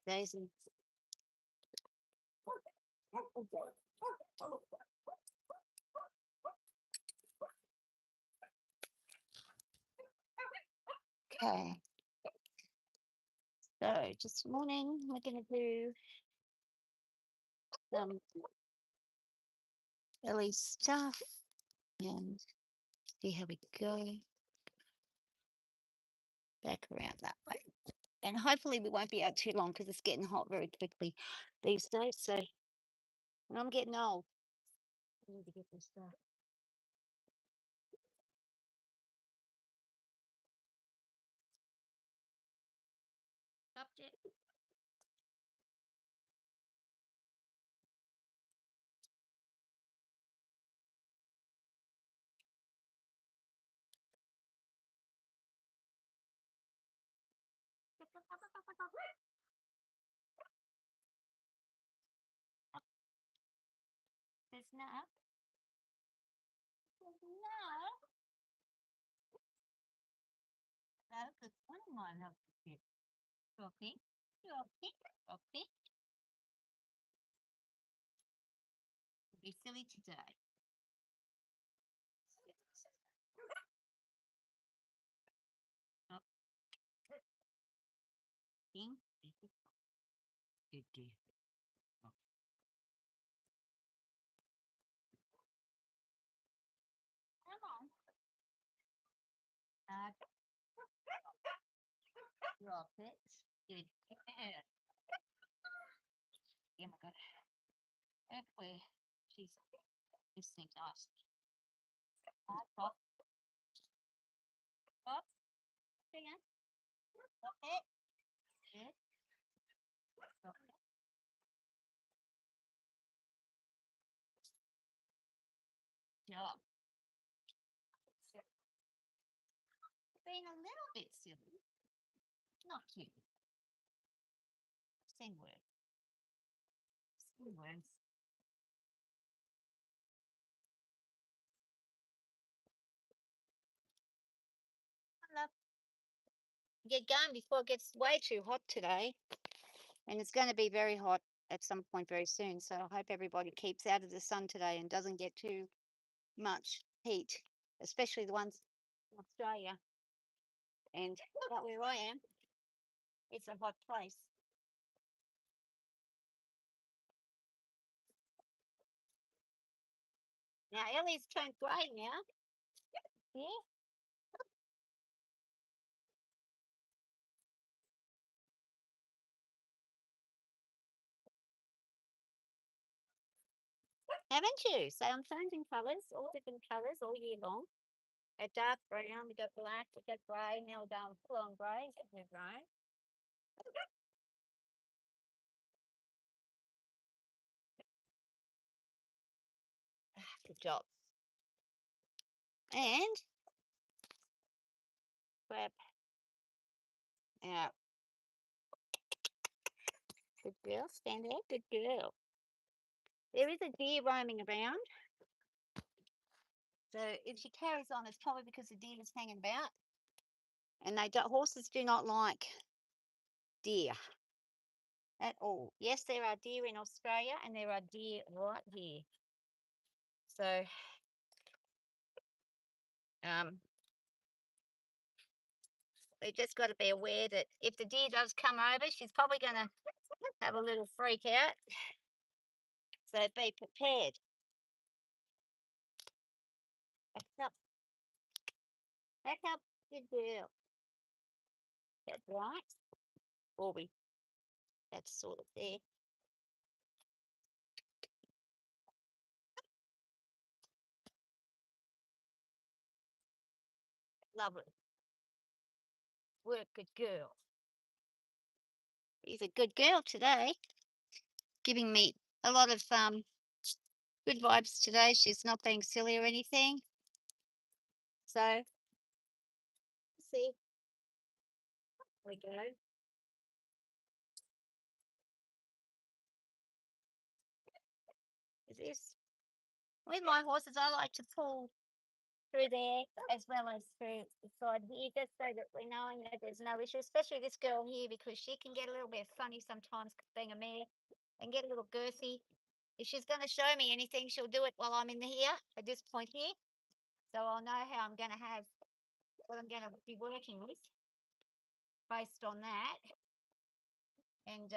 Daisy. Okay. So just morning, we're going to do some Ellie stuff and see how we go back around that way. And hopefully we won't be out too long because it's getting hot very quickly these days. So and I'm getting old. I need to get this stuff. Subject. There's no. No. No, because one of mine has to fit. Copy. Copy. Copy. Be silly today. Oh, ding. Good dear. Oh. Come on. Drop it. Good. Oh my god. Anyway, she's this thing's nice. Pop. Pop. Hang on. Pop it. Good. Pop it. Job. Being a little bit silly. Not cute. Same word. Same words. Love. Get going before it gets way too hot today. And it's going to be very hot at some point very soon. So I hope everybody keeps out of the sun today and doesn't get too much heat, especially the ones in Australia. And not where I am, it's a hot place. Now, Ellie's turned grey now. Yeah. Haven't you? So I'm changing colours, all different colours all year long. A dark brown, we got black, we got grey, now we're going full on grey, we're grey. Good job. And grab out. Good girl, stand there, good girl. There is a deer roaming around. So if she carries on, it's probably because the deer is hanging about. And horses do not like deer at all. Yes, there are deer in Australia and there are deer right here. So um, we just got to be aware that if the deer does come over, she's probably going to have a little freak out. So be prepared. Back up. Back up. Good girl. That's right. Orby. That's sort of there. Lovely. Work, good girl. She's a good girl today, giving me a lot of good vibes today. She's not being silly or anything. So, see, we go. Is this with my horses? I like to pull through there as well as through the side here, just so that we're knowing that there's no issue, especially this girl here because she can get a little bit funny sometimes being a mare and get a little girthy. If she's going to show me anything, she'll do it while I'm in here at this point here. So I'll know how I'm going to have what I'm going to be working with based on that and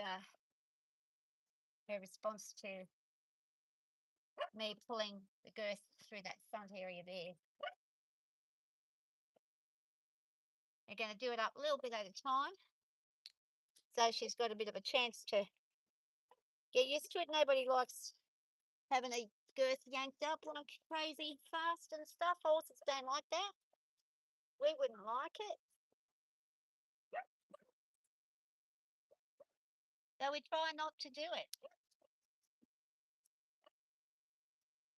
her response to me pulling the girth through that front area there. We're going to do it up a little bit at a time so she's got a bit of a chance to get used to it. Nobody likes having a girth yanked up like crazy fast and stuff. Horses don't like that. We wouldn't like it. So we try not to do it.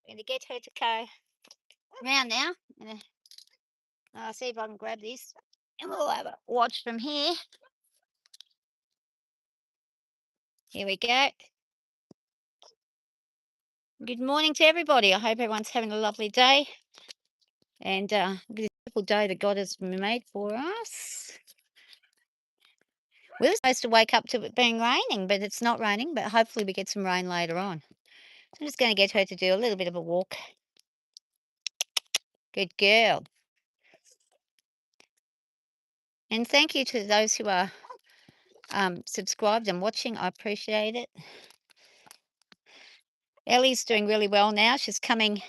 We're going to get her to go around now. I'll see if I can grab this. And we'll have a watch from here. Here we go. Good morning to everybody. I hope everyone's having a lovely day. And this beautiful day that God has made for us. We were supposed to wake up to it being raining, but it's not raining. But hopefully we get some rain later on. I'm just going to get her to do a little bit of a walk. Good girl. And thank you to those who are subscribed and watching. I appreciate it. Ellie's doing really well now. She's coming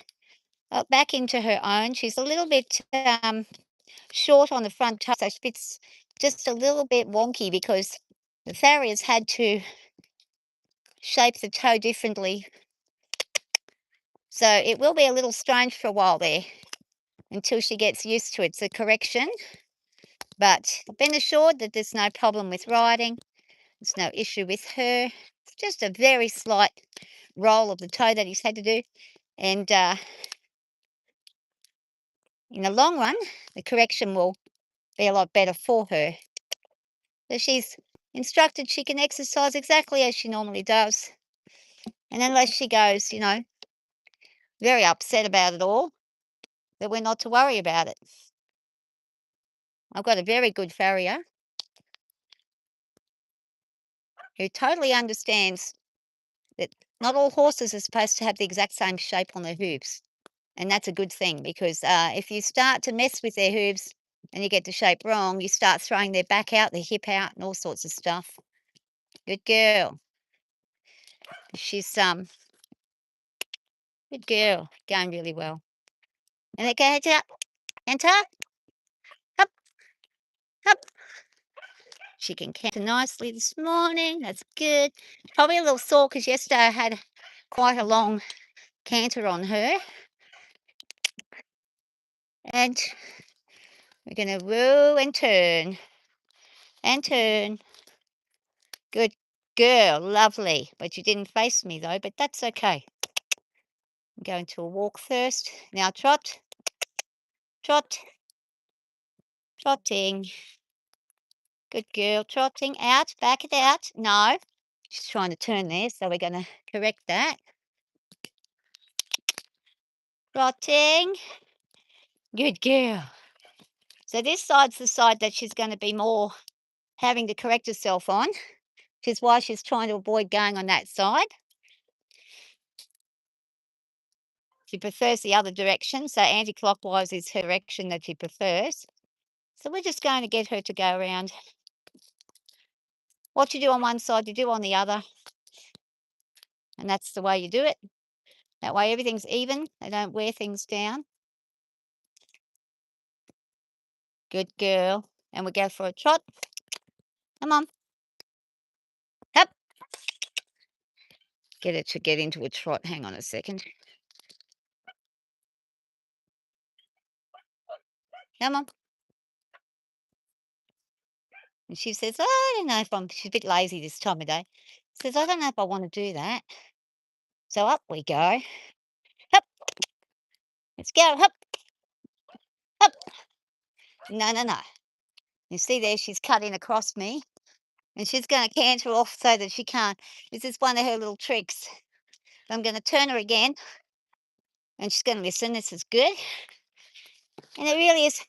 back into her own. She's a little bit short on the front toe, so she fits just a little bit wonky because the farriers had to shape the toe differently. So it will be a little strange for a while there until she gets used to it. It's a correction, but been assured that there's no problem with riding. There's no issue with her. It's just a very slight roll of the toe that he's had to do. And in the long run, the correction will be a lot better for her. So she's instructed she can exercise exactly as she normally does. And unless she goes, very upset about it all, that we're not to worry about it. I've got a very good farrier who totally understands that not all horses are supposed to have the exact same shape on their hooves. And that's a good thing because if you start to mess with their hooves and you get the shape wrong, you start throwing their back out, their hip out, and all sorts of stuff. Good girl. She's good girl, going really well. And they go, enter, up, up. She can canter nicely this morning. That's good. Probably a little sore because yesterday I had quite a long canter on her. And we're going to woo and turn. And turn. Good girl. Lovely. But you didn't face me though, but that's okay. I'm going to a walk first. Now trot. Trot. Trotting. Good girl. Trotting. Out. Back it out. No. She's trying to turn there, so we're going to correct that. Trotting. Good girl. So this side's the side that she's going to be more having to correct herself on, which is why she's trying to avoid going on that side. She prefers the other direction, so anti-clockwise is her direction that she prefers. So we're just going to get her to go around. What you do on one side, you do on the other. And that's the way you do it. That way everything's even. They don't wear things down. Good girl. And we go for a trot. Come on. Up. Get it to get into a trot. Hang on a second. Come on. And she says, "Oh, I don't know if she's a bit lazy this time of day. Says, I don't know if I want to do that. So up we go. Hup. Let's go. Hup. Hup. No, no, no. You see there, she's cutting across me. And she's going to canter off so that she can't. This is one of her little tricks. I'm going to turn her again. And she's going to listen. This is good. And it really is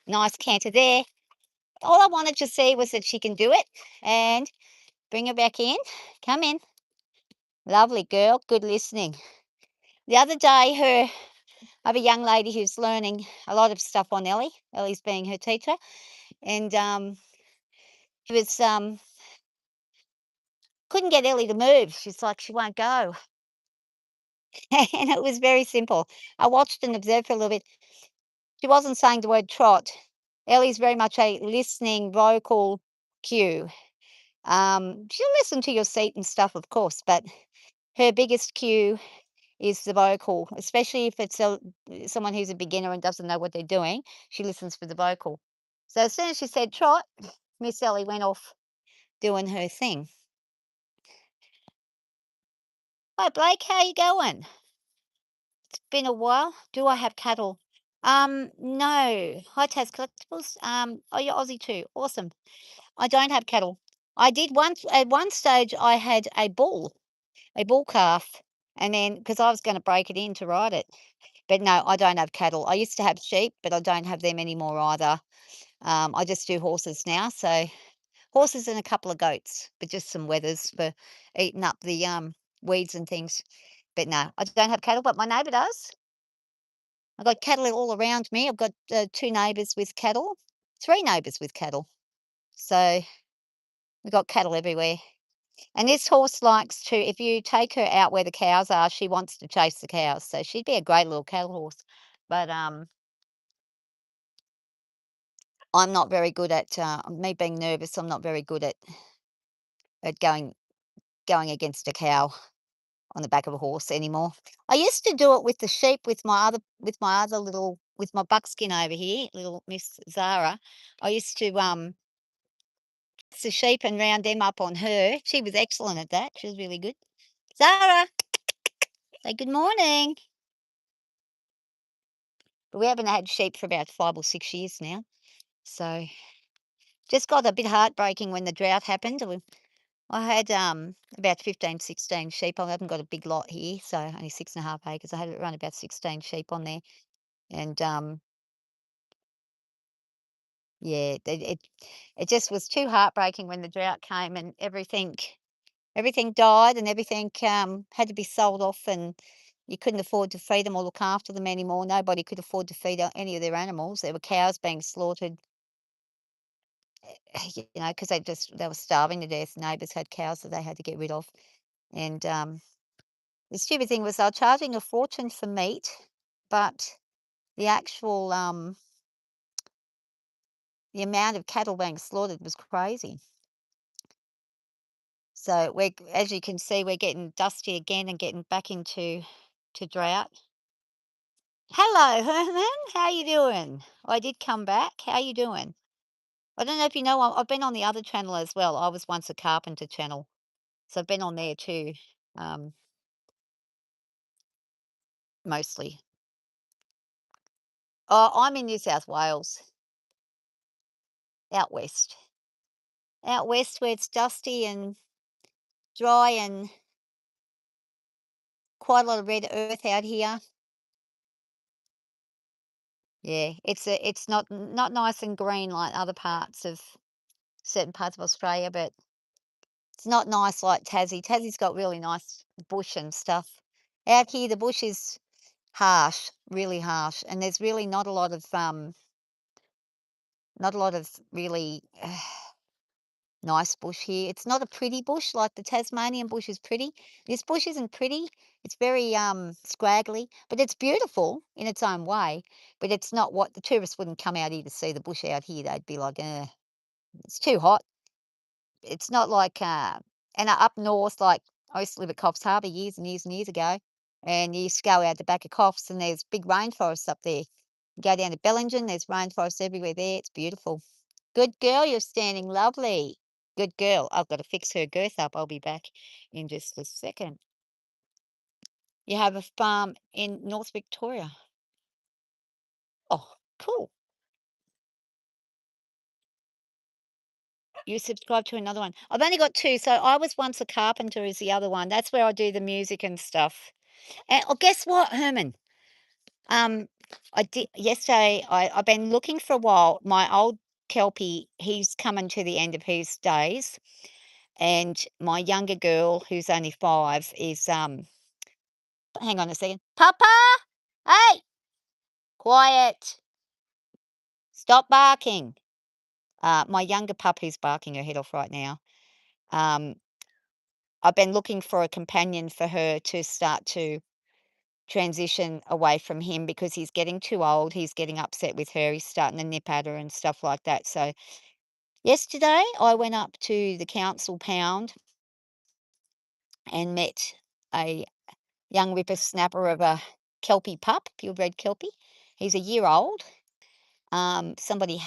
nice canter there. All I wanted to see was that she can do it, and bring her back in. Come in. Lovely girl. Good listening. The other day, I have a young lady who's learning a lot of stuff on Ellie. Ellie's being her teacher, and she was couldn't get Ellie to move. She's like, she won't go. And it was very simple. I watched and observed for a little bit. She wasn't saying the word trot. Ellie's very much a listening vocal cue. She'll listen to your seat and stuff, of course, but her biggest cue is the vocal, especially if it's someone who's a beginner and doesn't know what they're doing. She listens for the vocal. So as soon as she said trot, Miss Ellie went off doing her thing. Hi, Blake, how you going? Been a while. Do I have cattle? No. Hi, Taz Collectibles. Oh, you're Aussie too. Awesome. I don't have cattle. I did once, at one stage, I had a bull calf, and then because I was going to break it in to ride it. But no, I don't have cattle. I used to have sheep, but I don't have them anymore either. I just do horses now. So horses and a couple of goats, but just some wethers for eating up the weeds and things. But no, I don't have cattle, but my neighbour does. I've got cattle all around me. I've got two neighbours with cattle, three neighbours with cattle. So we've got cattle everywhere. And this horse likes to, if you take her out where the cows are, she wants to chase the cows. So she'd be a great little cattle horse. But I'm not very good at me being nervous. I'm not very good at going against a cow on the back of a horse anymore. I used to do it with the sheep with my buckskin over here, little Miss Zara. I used to the sheep and round them up on her. She was excellent at that. She was really good. Zara, say good morning. But we haven't had sheep for about 5 or 6 years now. So just got a bit heartbreaking when the drought happened. I had about 15, 16 sheep. I haven't got a big lot here, so only 6.5 acres. I had around about 16 sheep on there. And yeah, it just was too heartbreaking when the drought came and everything died and everything had to be sold off, and you couldn't afford to feed them or look after them anymore. Nobody could afford to feed any of their animals. There were cows being slaughtered, because they were starving to death. Neighbours had cows that they had to get rid of, and the stupid thing was they were charging a fortune for meat, but the actual the amount of cattle being slaughtered was crazy. So as you can see, we're getting dusty again and getting back into drought. Hello, Herman. How you doing? I did come back. How you doing? I don't know if you know, I've been on the other channel as well. I was once a carpenter channel, so I've been on there too, um, mostly. Oh, I'm in New South Wales, out west. Out west where it's dusty and dry and quite a lot of red earth out here. Yeah, it's not nice and green like other parts of certain parts of Australia, but it's not nice like Tassie. Tassie's got really nice bush and stuff. Out here, the bush is harsh, really harsh, and there's really not a lot of really nice bush here. It's not a pretty bush like the Tasmanian bush is pretty. This bush isn't pretty. It's very scraggly, but it's beautiful in its own way. But it's not what the tourists wouldn't come out here to see the bush out here. They'd be like, it's too hot. It's not like and up north, like I used to live at Coffs Harbour years and years and years ago, and you used to go out the back of Coffs and there's big rainforests up there. You go down to Bellingen, there's rainforests everywhere there. It's beautiful. Good girl, you're standing lovely. Good girl. I've got to fix her girth up. I'll be back in just a second. You have a farm in North Victoria. Oh, cool. You subscribe to another one. I've only got two. So I was once a carpenter is the other one. That's where I do the music and stuff. And oh, guess what, Herman? I did yesterday. I've been looking for a while. My old Kelpie, he's coming to the end of his days, and my younger girl, who's only 5, is hang on a second. Papa, hey, quiet. Stop barking. My younger pup who's barking her head off right now. Um, I've been looking for a companion for her to start to transition away from him because he's getting too old. He's getting upset with her. He's starting to nip at her and stuff like that. So yesterday I went up to the council pound and met a young whippersnapper of a Kelpie pup, purebred Kelpie. He's a year old. Somebody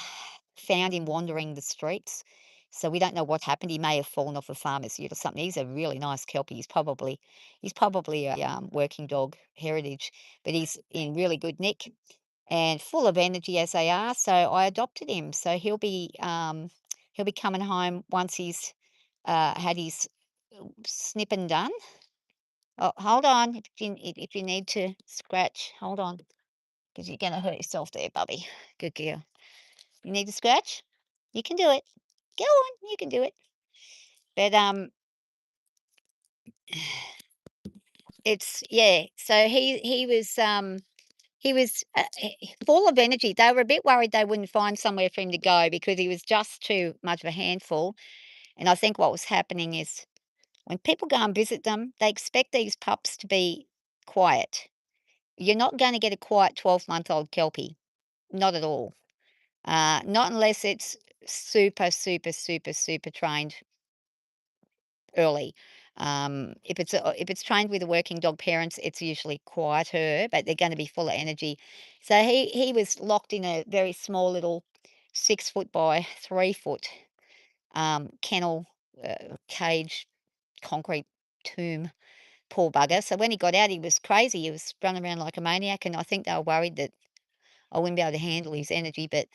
found him wandering the streets, so we don't know what happened. He may have fallen off a farmer's ute or something. He's a really nice Kelpie. He's probably a working dog heritage, but he's in really good nick and full of energy as they are. So I adopted him. So he'll be coming home once he's had his snipping done. Oh, hold on. If you need to scratch, hold on, because you're gonna hurt yourself there, Bubby. Good girl. You need to scratch? You can do it. Go on, you can do it. But it's yeah. So he was full of energy. They were a bit worried they wouldn't find somewhere for him to go because he was just too much of a handful. And I think what was happening is when people go and visit them, they expect these pups to be quiet. You're not going to get a quiet 12-month-old Kelpie. Not at all. Not unless it's super, super, super, super trained early. If it's trained with a working dog parents, it's usually quieter, but they're going to be full of energy. So he was locked in a very small little 6 foot by 3 foot kennel cage concrete tomb. Poor bugger. So when he got out, he was crazy. He was running around like a maniac, and I think they were worried that I wouldn't be able to handle his energy. But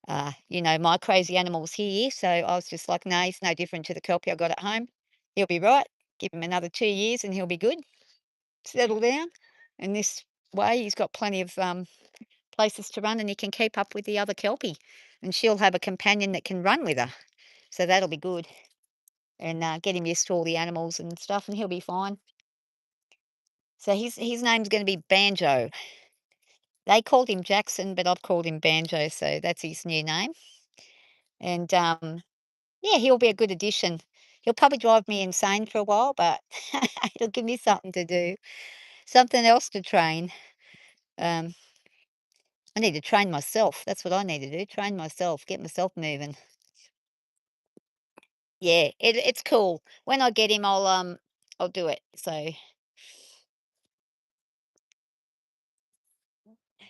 my crazy animal's here. So I was just like, no, he's no different to the Kelpie I got at home. He'll be right. Give him another 2 years and he'll be good. Settle down. And this way, he's got plenty of places to run and he can keep up with the other Kelpie. And she'll have a companion that can run with her. So that'll be good. And get him used to all the animals and stuff, and he'll be fine. So his name's going to be Banjo. They called him Jackson, but I've called him Banjo, so that's his new name. And yeah, he'll be a good addition. He'll probably drive me insane for a while, but it'll give me something to do, something else to train. Um, I need to train myself. That's what I need to do. Train myself, get myself moving. Yeah, it's cool. When I get him, I'll do it. So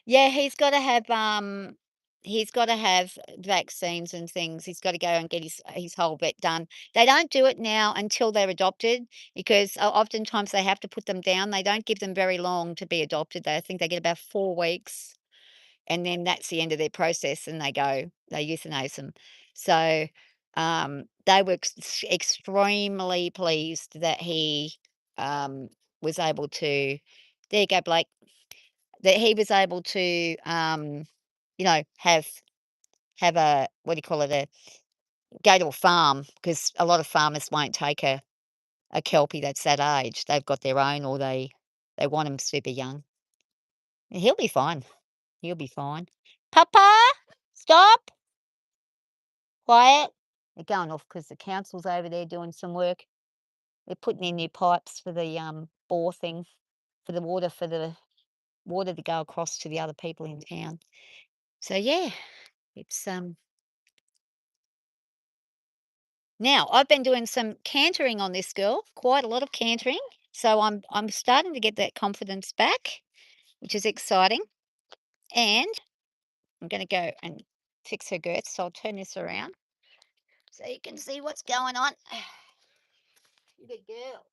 yeah, he's got to have vaccines and things. He's got to go and get his whole vet done. They don't do it now until they're adopted because oftentimes they have to put them down. They don't give them very long to be adopted. I think they get about 4 weeks, and then that's the end of their process, and they euthanize them. So they were extremely pleased that he was able to. There you go, Blake, that he was able to, have a what do you call it, a go to a farm because a lot of farmers won't take a Kelpie that's that age. They've got their own or they want them super young. He'll be fine. He'll be fine. Papa, stop, quiet. They're going off because the council's over there doing some work. They're putting in new pipes for the bore thing for the water to go across to the other people in town. So yeah, it's now, I've been doing some cantering on this girl, quite a lot of cantering. So I'm starting to get that confidence back, which is exciting. And I'm going to go and fix her girth. So I'll turn this around so you can see what's going on. Good girl.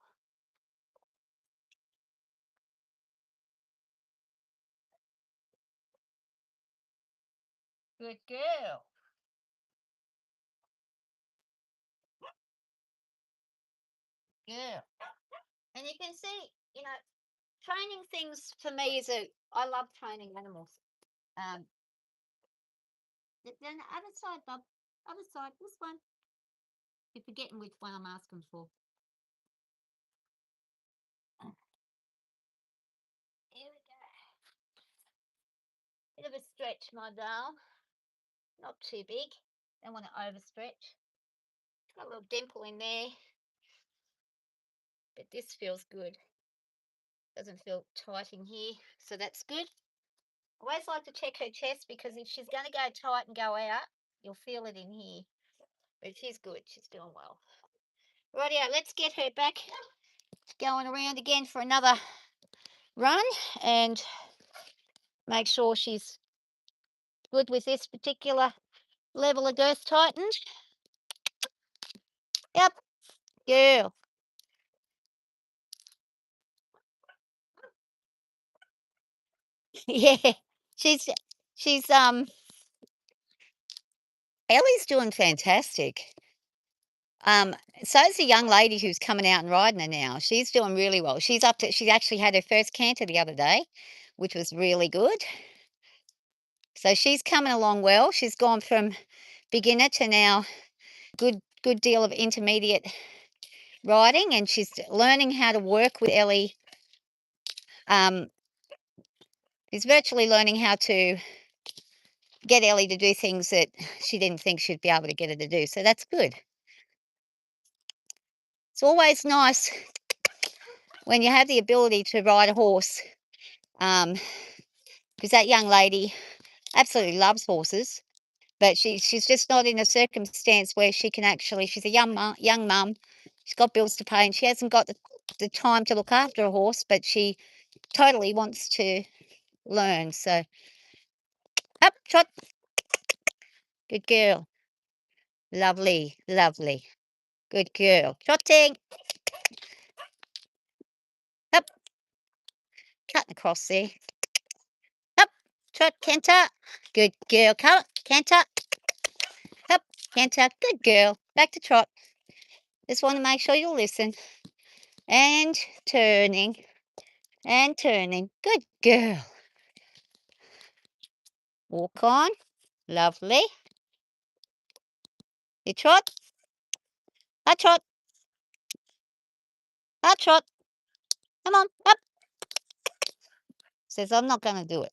Good girl. Girl. And you can see, training things for me is I love training animals. Um, then the other side, Bob. Other side. This one. You're forgetting which one I'm asking for. Here we go. Bit of a stretch, my doll. Not too big. Don't want to overstretch. Got a little dimple in there, but this feels good. Doesn't feel tight in here, so that's good. I always like to check her chest because if she's going to go tight and go out, you'll feel it in here. But she's good. She's doing well. Rightio, let's get her back going around again for another run and make sure she's good with this particular level of girth tightened. Yep, girl. Yeah, she's she's Ellie's doing fantastic. Um, so's the young lady who's coming out and riding her now. She's doing really well. She actually had her first canter the other day, which was really good. So she's coming along well. She's gone from beginner to now good deal of intermediate riding, and she's learning how to work with Ellie. Um, she's virtually learning how to get Ellie to do things that she didn't think she'd be able to get her to do. So that's good. It's always nice when you have the ability to ride a horse, because that young lady absolutely loves horses, but she's just not in a circumstance where she can actually. She's a young mum. She's got bills to pay, and she hasn't got the time to look after a horse, but she totally wants to learn. So up, trot, good girl, lovely, lovely, good girl, trotting, up, cutting across there, up, trot, canter, good girl, canter, up, canter, good girl, back to trot. Just want to make sure you listen. And turning, and turning. Good girl. Walk on. Lovely. You trot. I trot. I trot. Come on. Up. Says I'm not going to do it.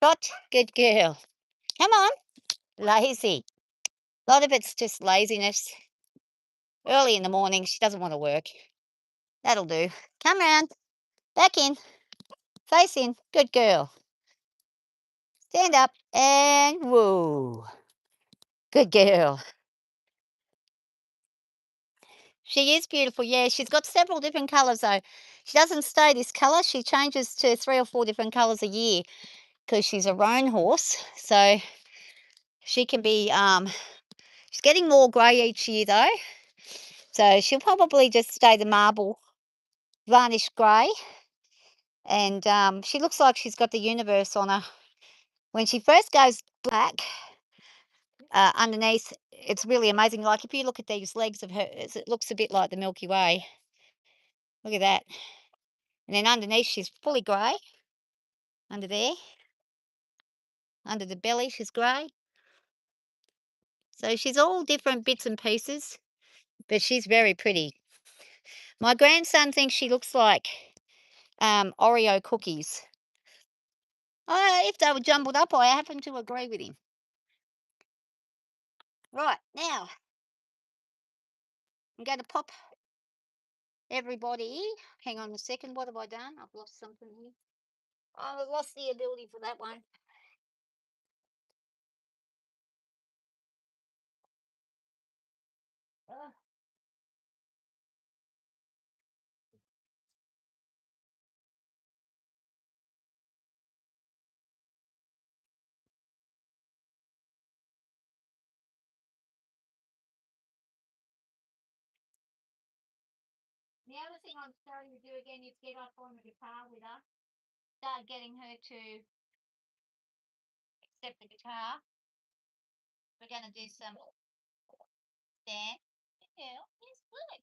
Trot. Good girl. Come on. Lazy. A lot of it's just laziness. Early in the morning, she doesn't want to work. That'll do. Come round. Back in. Face in. Good girl. Stand up. And woo. Good girl. She is beautiful, yeah. She's got several different colours though. She doesn't stay this colour. She changes to 3 or 4 different colours a year because she's a roan horse. So she can be, she's getting more grey each year though. So she'll probably just stay the marble varnished grey. And she looks like she's got the universe on her. When she first goes black underneath, it's really amazing. Like if you look at these legs of hers, it looks a bit like the Milky Way. Look at that. And then underneath, she's fully grey. Under there. Under the belly, she's grey. So she's all different bits and pieces, but she's very pretty. My grandson thinks she looks like Oreo cookies. If they were jumbled up, I happen to agree with him. Right, now, I'm going to pop everybody. Hang on a second, what have I done? I've lost something here. I've lost the ability for that one. Oh. The other thing I'm starting to do again is get up on the guitar with her. Start getting her to accept the guitar. We're going to do some stand. Yeah, it's good.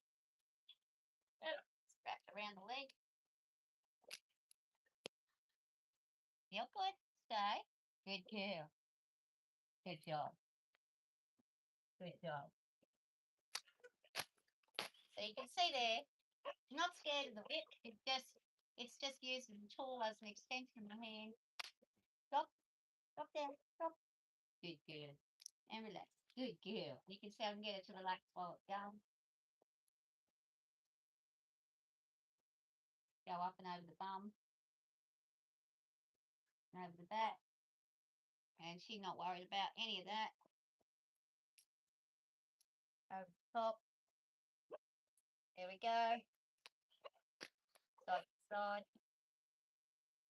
around the leg. Feel good. Stay. Good girl. Good job. Good job. So you can see there, not scared of the whip. It's just using the tool as an extension of the hand. Stop. Stop there. Stop. Good girl. And relax. Good girl. You can see I can get it to relax while it's going. Go up and over the bum. And over the back. And she's not worried about any of that. Over the top. There we go. Side to side.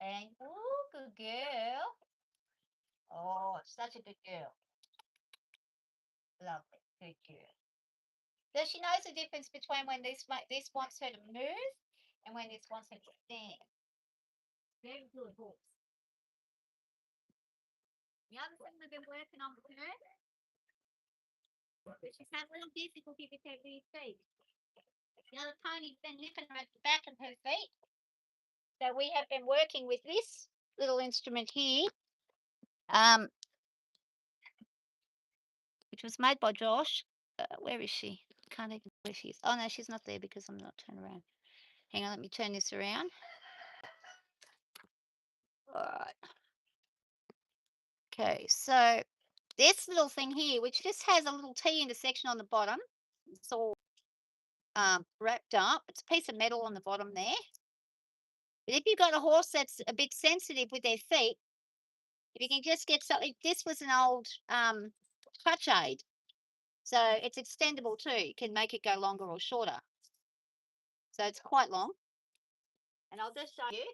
And, oh, good girl. Oh, such a good girl. Lovely. Good girl. So she knows the difference between when this wants her to move and when this wants her to stand. Very good horse. The other thing we've been working on with her, but she's had a little difficulty with her rear feet. The other pony's been nipping her at the back of her feet. So we have been working with this little instrument here, which was made by Josh. Where is she? Can't even know where she is. Oh no, she's not there because I'm not turned around. Hang on, let me turn this around. All right. Okay, so this little thing here, which just has a little T intersection on the bottom, it's all wrapped up. It's a piece of metal on the bottom there. But if you've got a horse that's a bit sensitive with their feet, if you can just get something, this was an old touch aid. So it's extendable too. You can make it go longer or shorter. So it's quite long. And I'll just show you.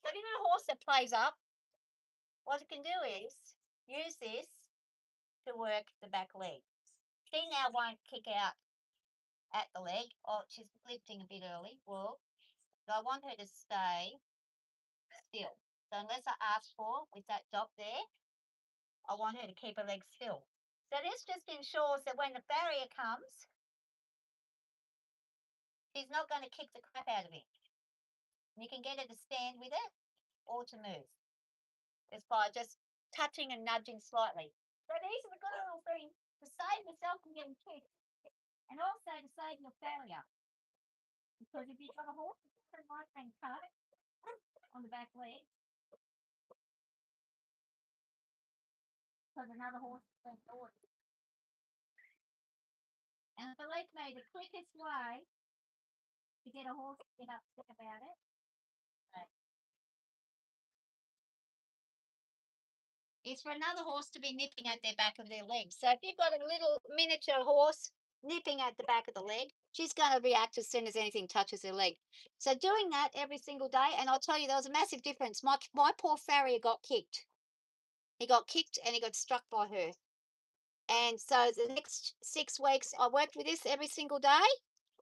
So if you've got a horse that plays up, what you can do is use this to work the back leg. She now won't kick out at the leg. Oh, she's lifting a bit early. Well, so I want her to stay still. So unless I ask for with that dot there, I want her to keep her legs still. So this just ensures that when the barrier comes, she's not going to kick the crap out of it. And you can get her to stand with it or to move. Just by just touching and nudging slightly. So these are the good little things to save yourself from getting kicked and also to save your barrier. Because if you've got a horse that might been cut on the back leg, because another horse has been caught. And believe me, the quickest way to get a horse to get upset about it is for another horse to be nipping at their back of their leg. So if you've got a little miniature horse nipping at the back of the leg, she's going to react as soon as anything touches her leg. So doing that every single day, and I'll tell you, there was a massive difference. My poor farrier got kicked. He got kicked and he got struck by her. And so the next 6 weeks, I worked with this every single day,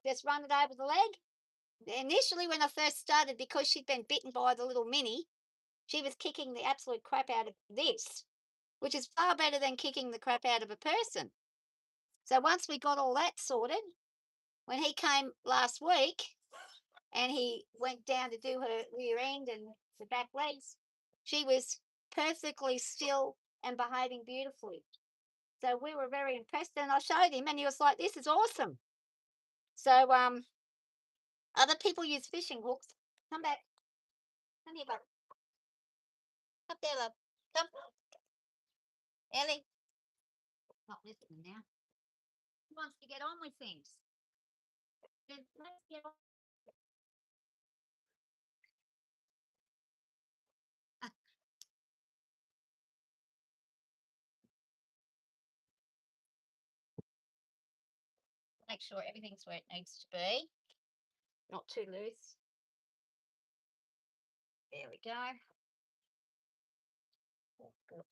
just run it over the leg. Initially, when I first started, because she'd been bitten by the little mini, she was kicking the absolute crap out of this, which is far better than kicking the crap out of a person. So once we got all that sorted, when he came last week and he went down to do her rear end and the back legs, she was perfectly still and behaving beautifully. So we were very impressed, and I showed him, and he was like, "This is awesome." So other people use fishing hooks. Come back. Come here, bub. Up there, love. Come. Ellie. Not listening now. He wants to get on with things. Then let's get on. Make sure everything's where it needs to be. Not too loose. There we go. Good.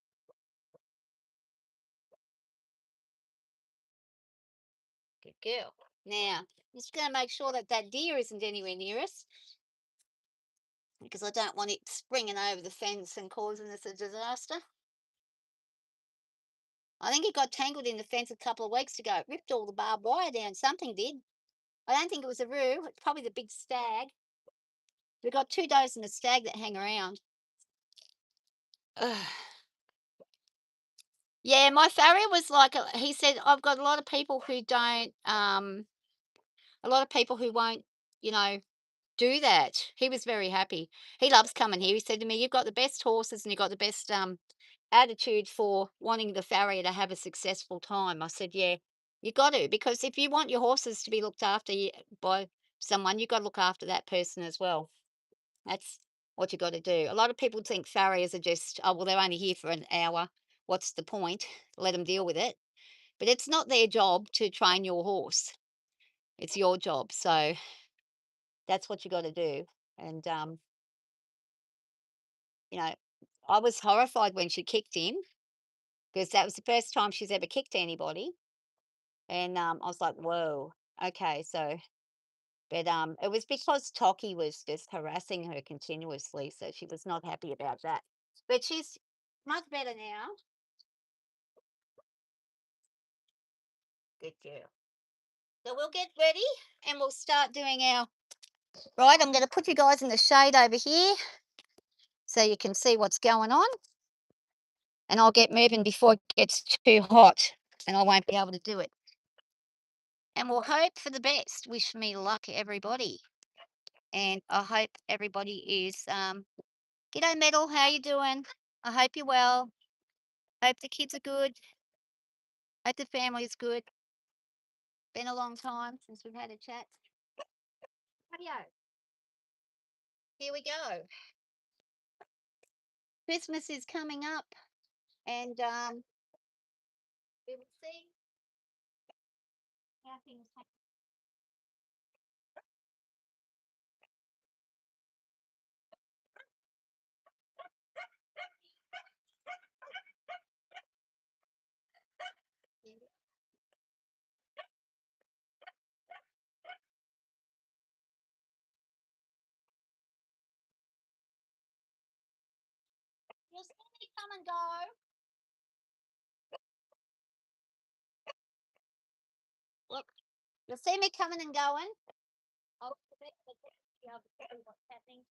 Good girl. Now, I'm just going to make sure that that deer isn't anywhere near us, because I don't want it springing over the fence and causing us a disaster. I think it got tangled in the fence a couple of weeks ago. It ripped all the barbed wire down. Something did. I don't think it was a roo. It's probably the big stag. We've got 2 dozen of stag that hang around. Ugh. Yeah, my farrier was like, he said, I've got a lot of people who don't, a lot of people who won't, you know, do that. He was very happy. He loves coming here. He said to me, "You've got the best horses and you've got the best attitude for wanting the farrier to have a successful time." I said, "Yeah, you got to, because if you want your horses to be looked after by someone, you got to look after that person as well. That's what you got to do." A lot of people think farriers are just, oh, well, they're only here for an hour. What's the point? Let them deal with it. But it's not their job to train your horse. It's your job. So that's what you got to do. And you know, I was horrified when she kicked him because that was the first time she's ever kicked anybody. And I was like, whoa, okay. So, but it was because Toki was just harassing her continuously. So she was not happy about that. But she's much better now. Good girl. So we'll get ready and we'll start doing our. Right, I'm going to put you guys in the shade over here so you can see what's going on. And I'll get moving before it gets too hot and I won't be able to do it. And we'll hope for the best. Wish me luck, everybody. And I hope everybody is g'day Metal, how you doing? I hope you're well. Hope the kids are good. Hope the family's good. Been a long time since we've had a chat. Hey, here we go. Christmas is coming up and we will see how things happen. You'll see me come and go. Look, you'll see me coming and going. I'll be able to tell you what's happening.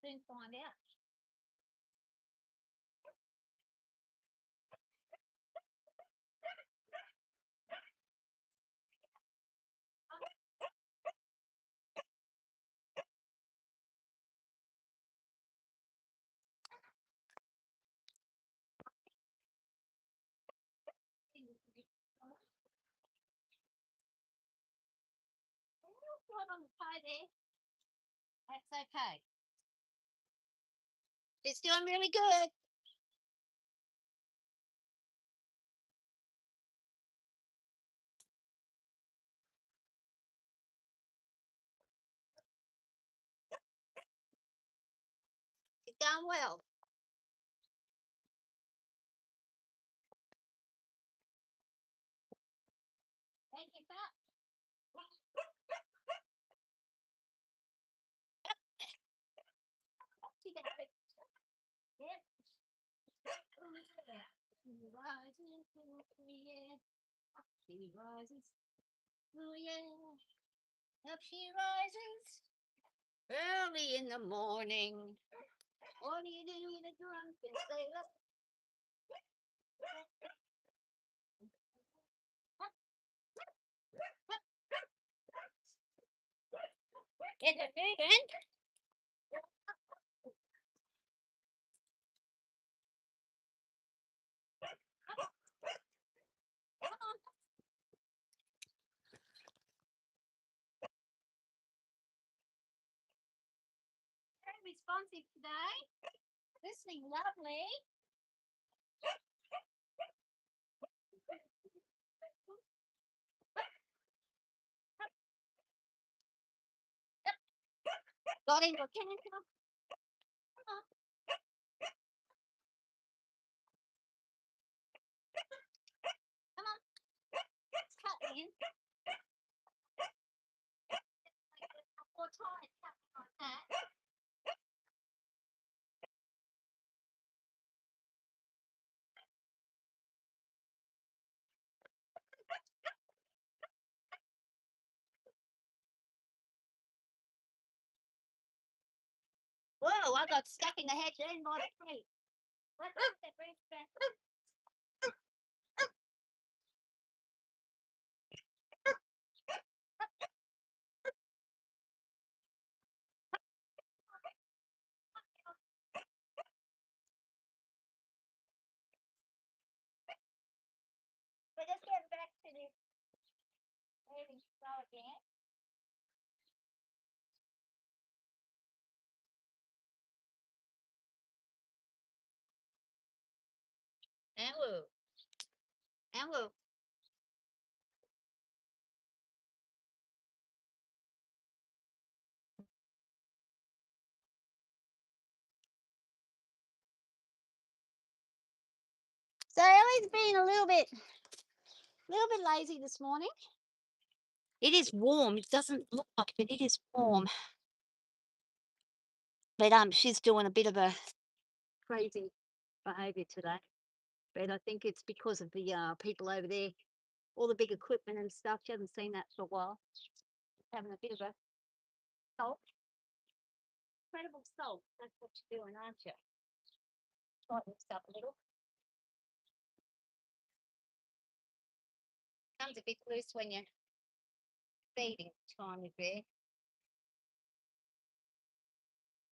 Soon find out. On the pie there. That's okay. It's doing really good. It's going well. Thank you, Pat. She got it. Yep. Oh, yeah. She rises, oh, yeah. She rises, oh, yeah. Up she rises early in the morning. What do you do with a drunken sailor? Get it moving. Come on. Very responsive today. Listening lovely. Got into a can. Come on. Come on. It's cut in. Or tie it something like that. I got stuck in the hedge then by the tree. Let's look at that branch back. We're just getting back to this moving slow again. And woo. And woo. So Ellie's been a little bit lazy this morning. It is warm. It doesn't look like it, but it is warm. But she's doing a bit of a crazy behaviour today. But I think it's because of the people over there, all the big equipment and stuff. She hasn't seen that for a while. Having a bit of a sulk. Incredible sulk. That's what you're doing, aren't you? Tighten this up a little. Comes a bit loose when you're feeding time of there.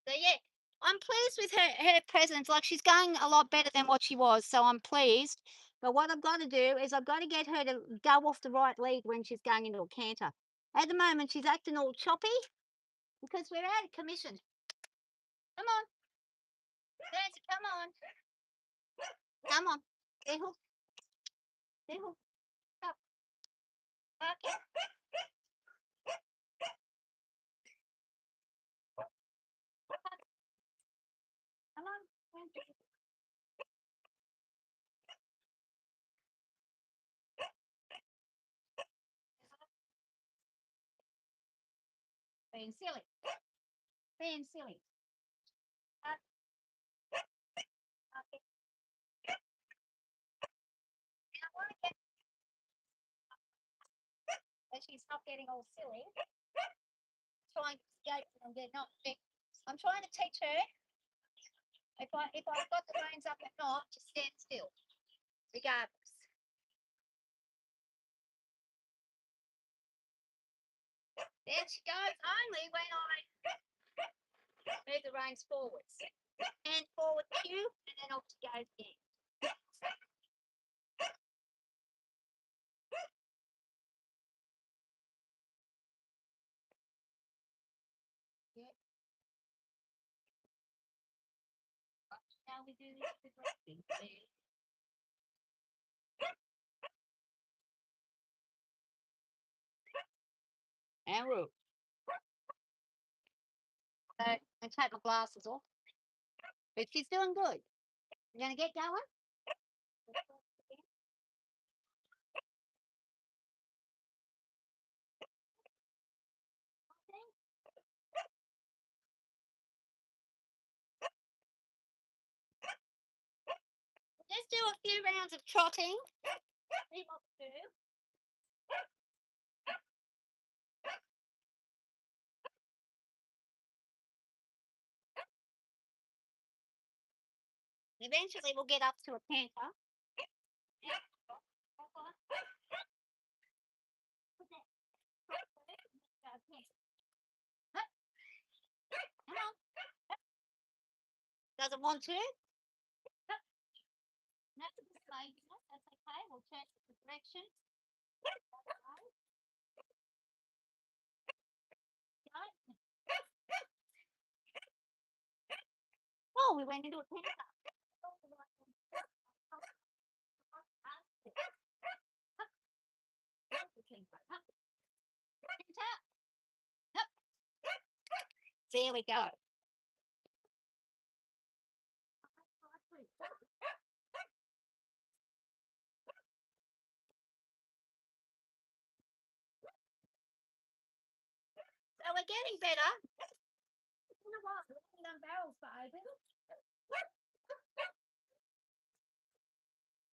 So yeah, I'm pleased with her presence. Like she's going a lot better than what she was, so I'm pleased. But what I've got to do is I've got to get her to go off the right lead when she's going into a canter. At the moment, she's acting all choppy because we're out of commission. Come on, Nancy, come on, come on. Dejo, dejo, stop. Okay, come on. Being silly, being silly. Okay. And I want to get that she's not getting all silly. Trying to escape and get not. I'm trying to teach her if I've got the reins up or not, just stand still, regardless. There she goes only when I move the reins forwards. And forward cue, and then off she goes again. Yep. Now we do this with rugby. And root. So I take my glasses off. But she's doing good. You gonna get going? Let's do a few rounds of trotting. See what we do. Eventually we'll get up to a canter. Come on. Doesn't want to? That's a bit lazy. That's okay. We'll change the direction. Oh, we went into a canter. There we go. So we're getting better. You know what? We're getting them barrels for open.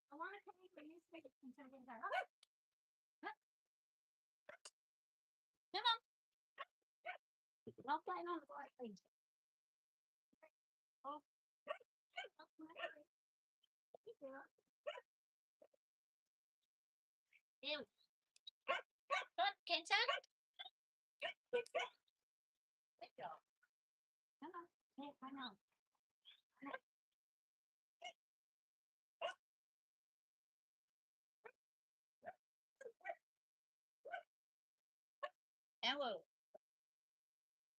I want to come in for you speak until we go. Come on. Not playing on the right thing. You got cancer? Come on. Yeah, I know. Hello.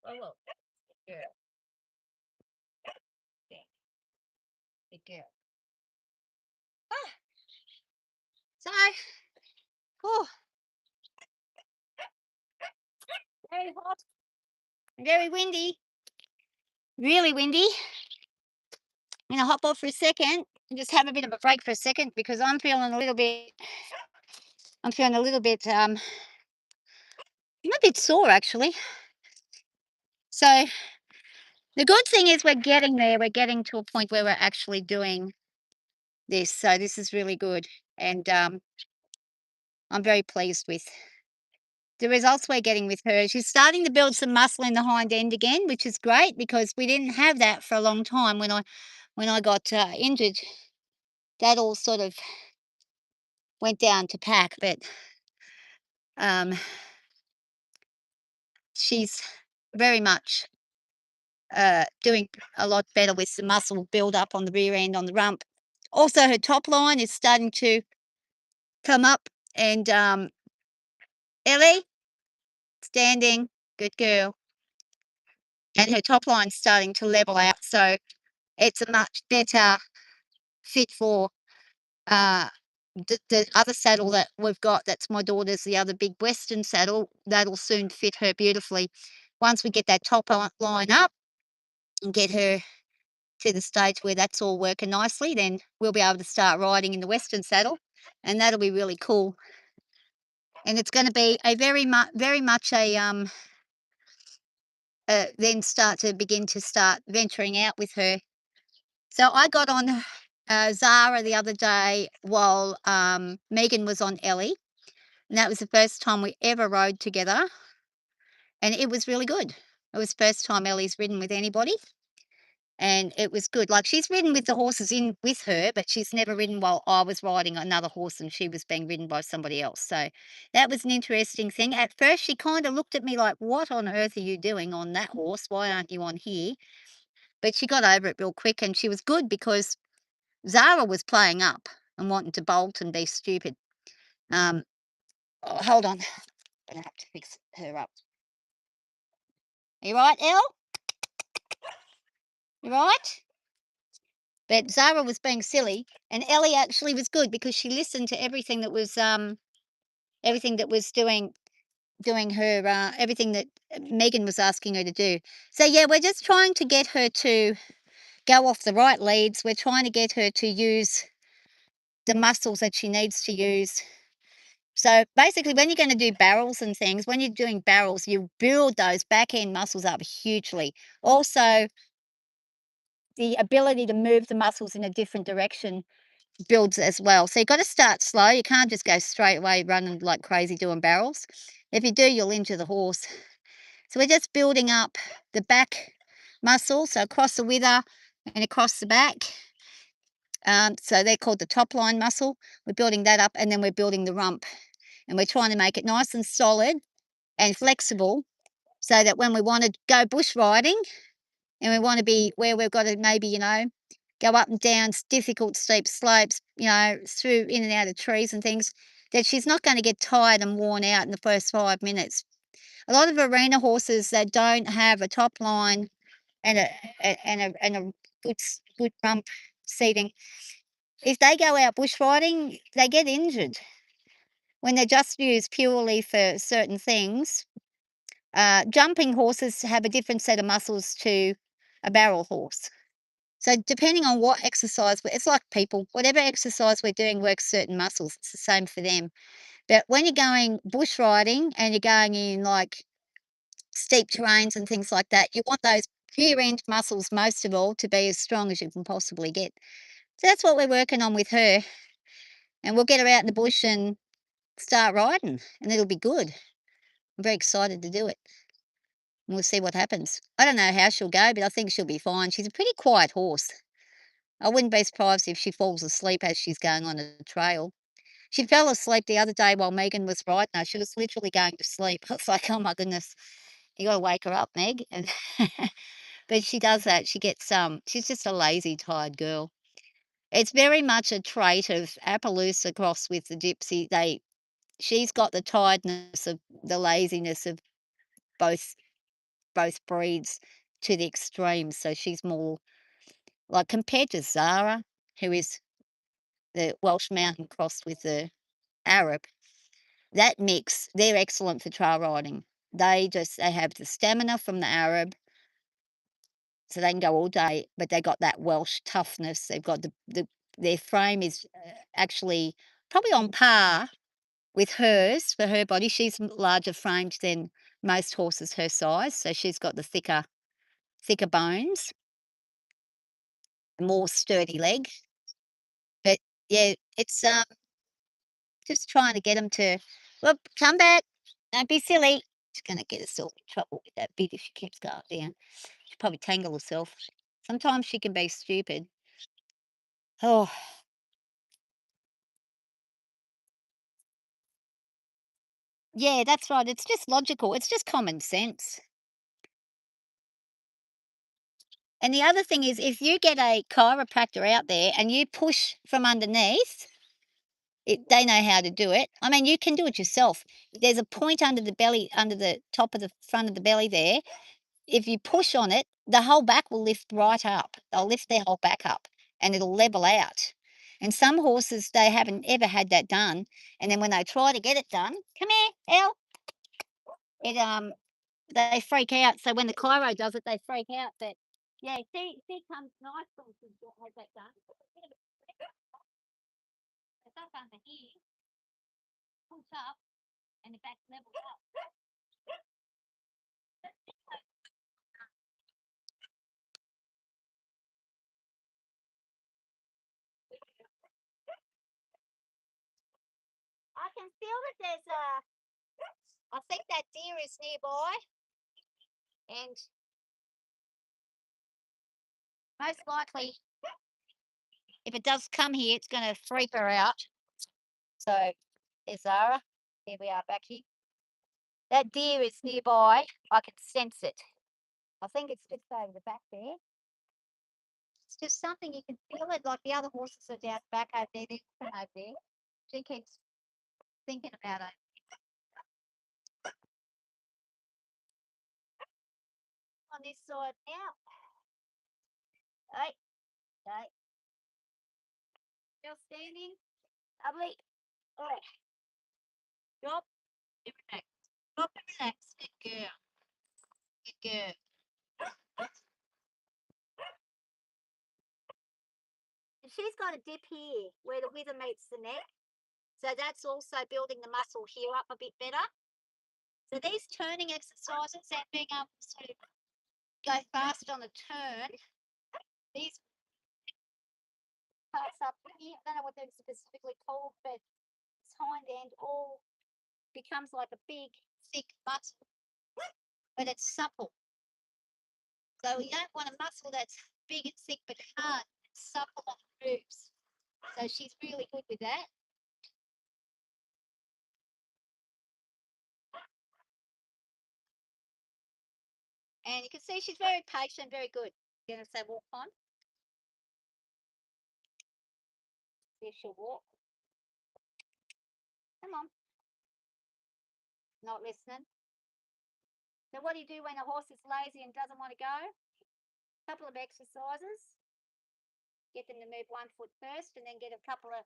Hello. Good girl. Okay. Good girl. Ah, so, oh, very hot, very windy, really windy. I'm gonna hop off for a second and just have a bit of a break for a second because I'm feeling a little bit, I'm a bit sore actually. So the good thing is we're getting there. We're getting to a point where we're actually doing this. So this is really good. And I'm very pleased with the results we're getting with her. She's starting to build some muscle in the hind end again, which is great because we didn't have that for a long time when I got injured. That all sort of went down to pack, but um, she's very much doing a lot better with the muscle build up on the rear end on the rump. Also, her top line is starting to come up, and Ellie, standing, good girl, and her top line's starting to level out, so it's a much better fit for uh, the other saddle that we've got. That's my daughter's, the other big Western saddle. That'll soon fit her beautifully. Once we get that top line up and get her to the stage where that's all working nicely, then we'll be able to start riding in the Western saddle, and that'll be really cool. And it's going to be a very much a then start venturing out with her. So I got on Zara the other day while Megan was on Ellie, and that was the first time we ever rode together, and it was really good. It was the first time Ellie's ridden with anybody, and it was good. Like, she's ridden with the horses in with her, but she's never ridden while I was riding another horse and she was being ridden by somebody else. So that was an interesting thing. At first, she kind of looked at me like, "What on earth are you doing on that horse? Why aren't you on here?" But she got over it real quick, and she was good because Zara was playing up and wanting to bolt and be stupid. Oh, hold on. I'm gonna have to fix her up. You right, Elle? You right? But Zara was being silly, and Ellie actually was good because she listened to everything that was doing her everything that Megan was asking her to do. So yeah, we're just trying to get her to go off the right leads. We're trying to get her to use the muscles that she needs to use. So basically, when you're going to do barrels and things, when you're doing barrels, you build those back end muscles up hugely. Also, the ability to move the muscles in a different direction builds as well. So you've got to start slow. You can't just go straight away running like crazy doing barrels. If you do, you'll injure the horse. So we're just building up the back muscle, so across the wither and across the back. So they're called the top line muscle. We're building that up, and then we're building the rump. And we're trying to make it nice and solid and flexible so that when we want to go bush riding and we want to be where we've got to maybe, go up and down difficult steep slopes, through in and out of trees and things, that she's not going to get tired and worn out in the first 5 minutes. A lot of arena horses that don't have a top line and a good rump seating, if they go out bush riding, they get injured. When they're just used purely for certain things, jumping horses have a different set of muscles to a barrel horse. So depending on what exercise, it's like people, whatever exercise we're doing works certain muscles. It's the same for them. But when you're going bush riding and you're going in like steep terrains and things like that, you want those rear end muscles most of all to be as strong as you can possibly get. So that's what we're working on with her. And we'll get her out in the bush and start riding, and it'll be good. I'm very excited to do it. And we'll see what happens. I don't know how she'll go, but I think she'll be fine. She's a pretty quiet horse. I wouldn't be surprised if she falls asleep as she's going on a trail. She fell asleep the other day while Megan was riding her. She was literally going to sleep. I was like, "Oh my goodness, you gotta wake her up, Meg." And but she does that. She gets, she's just a lazy, tired girl. It's very much a trait of Appaloosa crossed with the Gypsy. She's got the tiredness of the laziness of both both breeds to the extremes, so she's more like compared to Zara, who is the Welsh Mountain crossed with the Arab, that mix, they're excellent for trail riding. They have the stamina from the Arab, so they can go all day, but they got that Welsh toughness. They've got their frame is, actually probably on par with hers for her body. She's larger framed than most horses her size, so she's got the thicker bones, more sturdy legs. But yeah, it's, just trying to get them to, "Look, come back, don't be silly." She's gonna get herself in trouble with that bit if she keeps going down. She'll probably tangle herself. Sometimes she can be stupid. Oh, yeah, that's right, it's just logical, it's just common sense. And the other thing is if you get a chiropractor out there and you push from underneath, they know how to do it. I mean, you can do it yourself. There's a point under the belly, under the top of the front of the belly there. If you push on it, the whole back will lift right up. They'll lift their whole back up and it'll level out. And some horses, they haven't ever had that done. And then when they try to get it done, come here, Elle, it they freak out. So when the chiro does it, they freak out. But yeah, see comes nice horses that has that done. It's up under here, push up, and the back levels up. I can feel that there's I think that deer is nearby, and most likely, if it does come here, it's going to freak her out. So there's Zara. Here we are back here. That deer is nearby. I can sense it. I think it's just over the back there. It's just something you can feel it. Like the other horses are down back over there. There's one over there. She keeps thinking about it. On this side now. Hey, hey. Still standing. Lovely. All right. Drop and relax. Drop and relax. Good girl. Good girl. And she's got a dip here where the wither meets the neck. So that's also building the muscle here up a bit better. So these turning exercises and being able to go fast on a turn, these parts up here, I don't know what they're specifically called, but this hind end all becomes like a big, thick muscle, but it's supple. So we don't want a muscle that's big and thick but hard, it's supple and moves. So she's really good with that. And you can see she's very patient, very good. You're going to say walk on, see if she'll walk. Come on, not listening. So what do you do when a horse is lazy and doesn't want to go? A couple of exercises. Get them to move one foot first and then get a couple of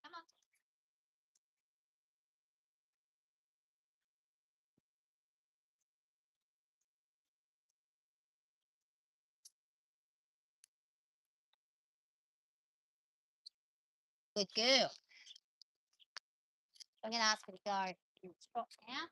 come on. Good girl. I'm going to ask her to go and stop now.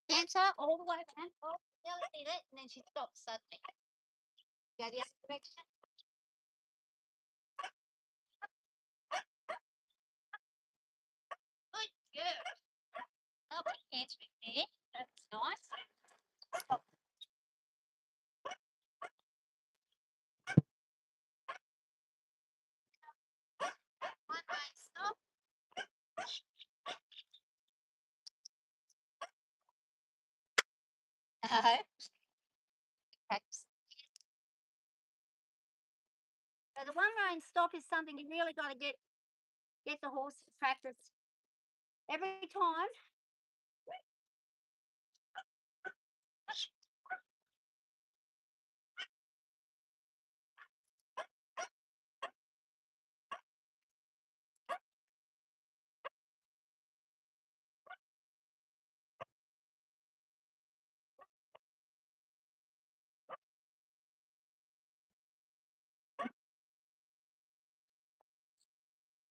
Canter all the way around. Oh, Ellie did it, and then she stopped suddenly. Go the other direction. Good girl. Lovely answering there. That's nice. Stop. One way, stop. No. Practice. So the one rein stop is something you really got to get the horse to practice every time.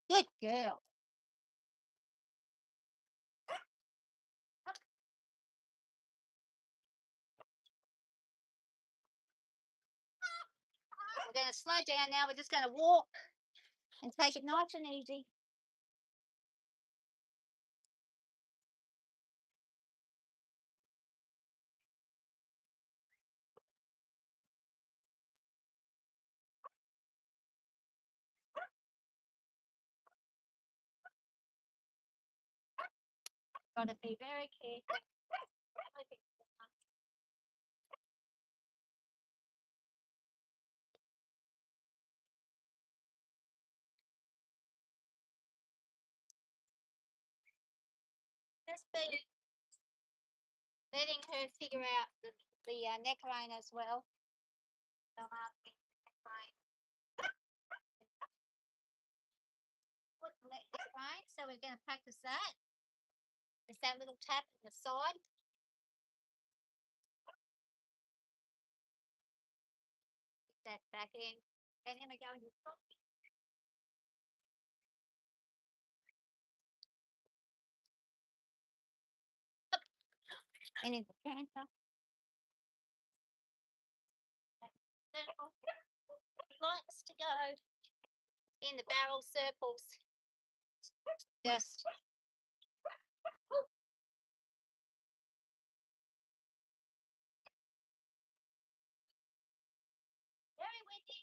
Good girl. We're going to slow down now. We're just going to walk and take it nice and easy. Got to be very careful. Just be letting her figure out the neck line as well. So, neck line. Put the neck line. So we're going to practice that. It's that little tap on the side. Get that back in. And then we go into the and in the canter. He likes to go in the barrel circles. Just very windy.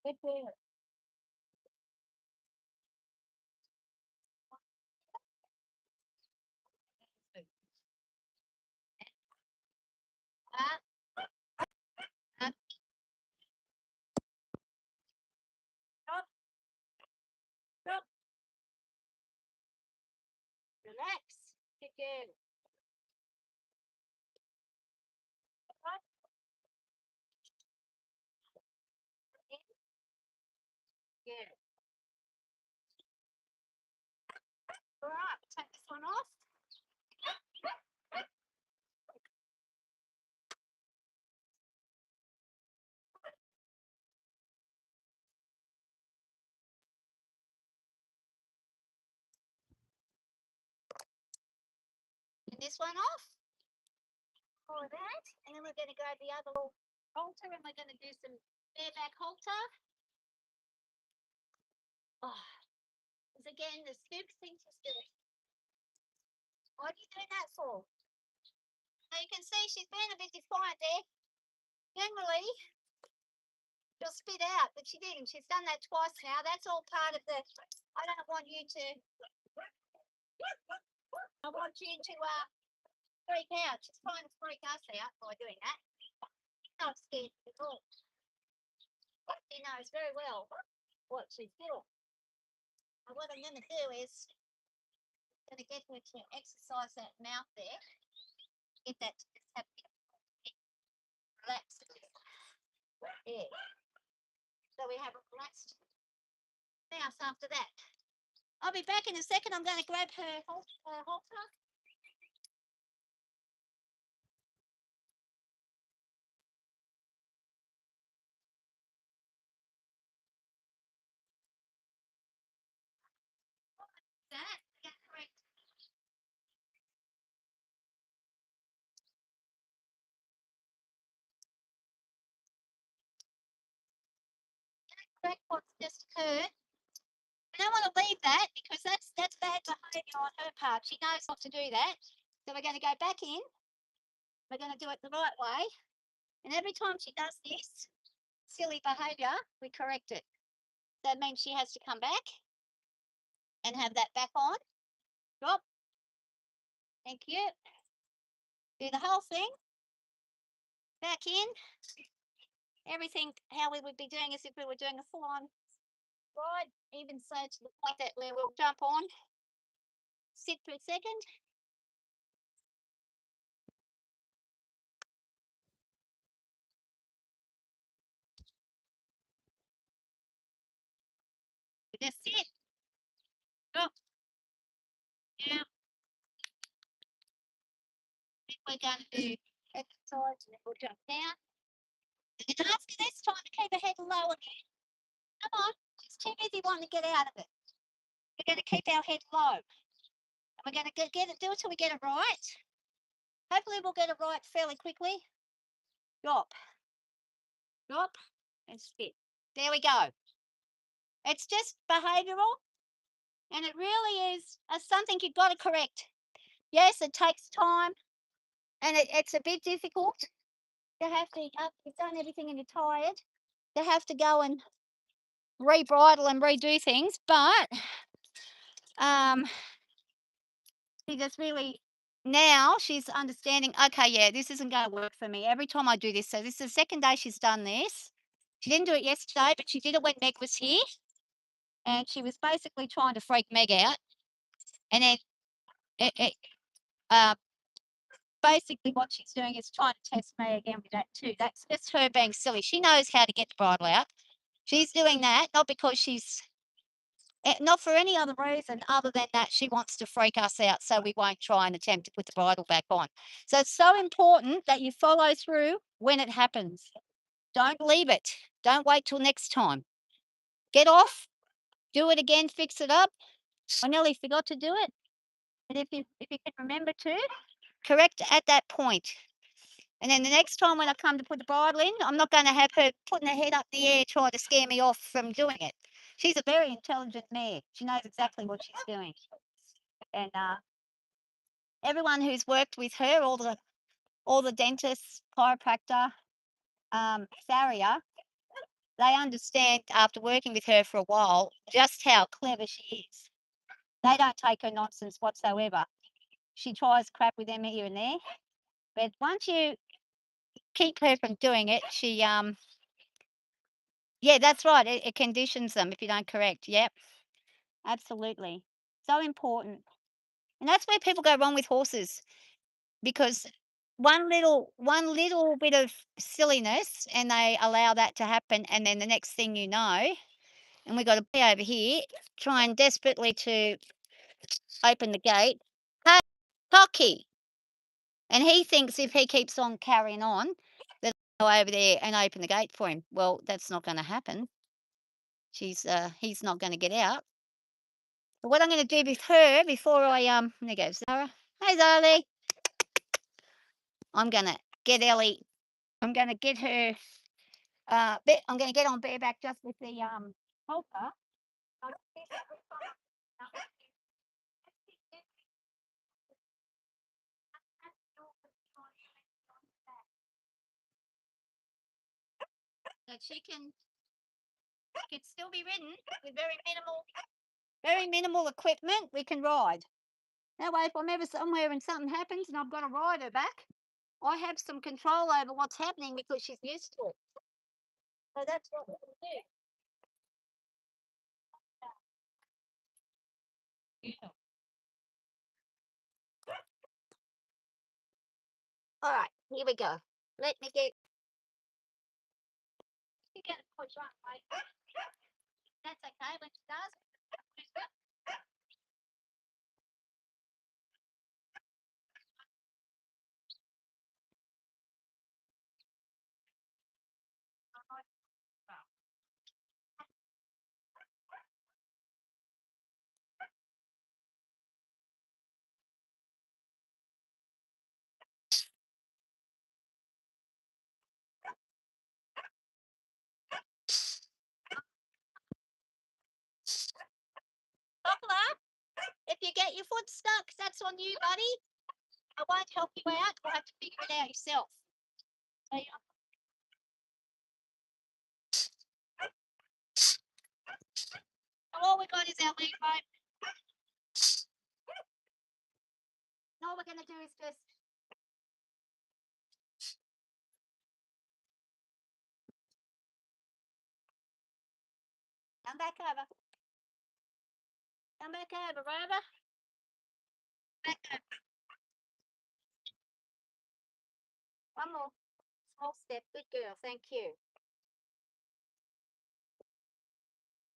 Good girl. Up, up, stop, stop. Relax. Good girl. Up, in, good. All right, take this one off. And this one off. All of that. And then we're going to go the other little halter and we're going to do some bareback halter. Oh, because again, the scoop thing to do. What are you doing that for? Now you can see she's been a bit defiant there. Generally, she'll spit out, but she didn't. She's done that twice now. That's all part of the. I don't want you to. I want you to freak out. She's trying to freak us out by doing that. She's not scared at all. She knows very well what she's doing. And what I'm going to do is going to get her to exercise that mouth there. Get that to just have relax. Yeah. So we have a relaxed mouth after that. I'll be back in a second. I'm going to grab her halter. That. Yeah, correct. Correct what's just occurred. I don't want to leave that because that's bad behaviour on her part. She knows not to do that. So we're going to go back in. We're going to do it the right way. And every time she does this silly behaviour, we correct it. That means she has to come back and have that back on. Drop. Thank you. Do the whole thing. Back in. Everything how we would be doing as if we were doing a full on ride, even so to the point that we will jump on. Sit for a second. Just sit. Drop. Yeah. We're going to do exercise and then we'll jump down. And after this, time to keep her head low again. Come on, she's too busy wanting to get out of it. We're going to keep our head low. And we're going to get it, do it till we get it right. Hopefully we'll get it right fairly quickly. Drop. Drop and spit. There we go. It's just behavioural and it really is something you've got to correct. Yes, it takes time and it's a bit difficult to have to, after you've done everything and you're tired, to have to go and re-bridle and redo things. But she just really, now she's understanding, okay, yeah, this isn't going to work for me every time I do this. So this is the second day she's done this. She didn't do it yesterday, but she did it when Meg was here. And she was basically trying to freak Meg out. And then it, uh, basically what she's doing is trying to test me again with that too. That's just her being silly. She knows how to get the bridle out. She's doing that not because she's not for any other reason other than that she wants to freak us out so we won't try and attempt to put the bridle back on. So it's so important that you follow through when it happens. Don't leave it. Don't wait till next time. Get off, do it again, fix it up. I nearly forgot to do it. But if you can remember to, correct at that point. And then the next time when I come to put the bridle in, I'm not going to have her putting her head up in the air trying to scare me off from doing it. She's a very intelligent mare. She knows exactly what she's doing. And everyone who's worked with her, all the dentists, chiropractor, farrier, they understand after working with her for a while just how clever she is. They don't take her nonsense whatsoever. She tries crap with them here and there, but once you keep her from doing it, she yeah, that's right. It conditions them if you don't correct. Yep, absolutely. So important. And that's where people go wrong with horses because one little bit of silliness and they allow that to happen and then the next thing you know, and we've got a boy over here trying desperately to open the gate. Hey, Cocky. And he thinks if he keeps on carrying on, that I'll go over there and open the gate for him. Well, that's not going to happen. He's not going to get out. But what I'm going to do with her before there goes Zara. Hey, Zali. I'm going to get Ellie. I'm going to get her. I'm going to get on bareback just with the halter. That she can still be ridden with very minimal equipment. We can ride. That way, if I'm ever somewhere and something happens and I've got to ride her back, I have some control over what's happening because she's used to it. So that's what we'll do. Yeah. All right, here we go. Let me get. You get a push on, right? That's okay when she does. foot's stuck. That's on you, buddy. I won't help you out. You'll have to figure it out yourself. So, yeah. All we got is our lead rope. And all we're going to do is just come back over. Come back over, Rover. Back over. One more small step. Good girl. Thank you.